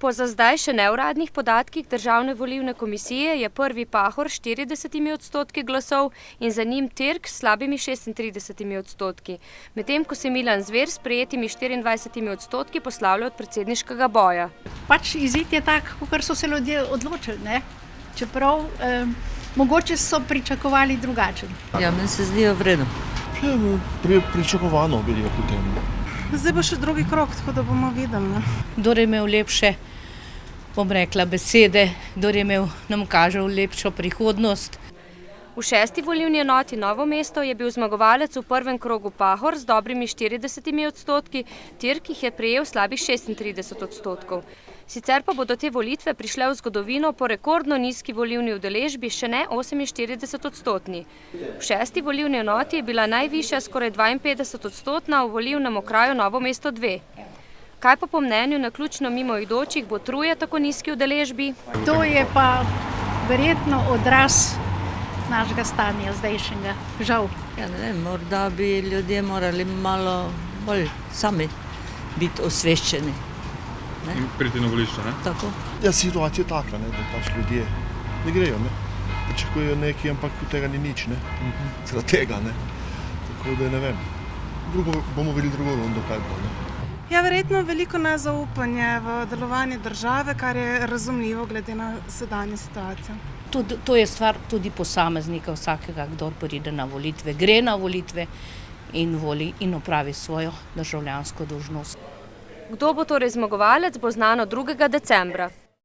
Po za zdaj še neuradnih podatkih Državne volilne komisije je prvi Pahor s 40% glasov in za njim Tirk s slabimi 36%, medtem ko se Milan Zver s prejetimi 24% poslavlja od predsedniškega boja. Pač izid je tak, kakor so se ljudje odločili, ne? Čeprav mogoče so pričakovali drugačen. Ja, meni se zdijo v redu. Pričakovano bi rekel temu. Zdaj bo še drugi krog, tako da bomo videli. Kdor je imel lepše, bom rekla, besede, kdor je imel, nam kaže lepšo prihodnost. V 6. volilni enoti Novo mesto je bil zmagovalec v prvem krogu Pahor z dobrimi 40%, Tirk jih je prejel slabih 36%. Sicer pa bodo te volitve prišle v zgodovino po rekordno nizki volilni udeležbi, še ne 48%. V 6. volilni enoti je bila najvišja skoraj 52% v volilnem okraju Novo mesto 2. Kaj pa po mnenju naključno mimoidočih botruje tako nizki udeležbi? To je pa verjetno odraz našega stanja zdajšnjega, žal. Ja, ne vem, morda bi ljudje morali malo bolj sami biti osveščeni. In priti na volišča, ne? Tako. Ja, situacija je taka, ne, da pač ljudje ne grejo, ne. Pričakujejo nekaj, ampak od tega ni nič, ne. Zaradi tega, ne. Tako da ne vem. Bomo videli drugo rundo, kaj bo, ne. Ja, verjetno veliko nezaupanje v delovanje države, kar je razumljivo glede na sedanjo situacijo. To je stvar tudi posameznika vsakega, kdor pride na volitve, gre na volitve in voli in opravi svojo državljansko dolžnost. Kdo bo torej zmagovalec, bo znano 2. decembra.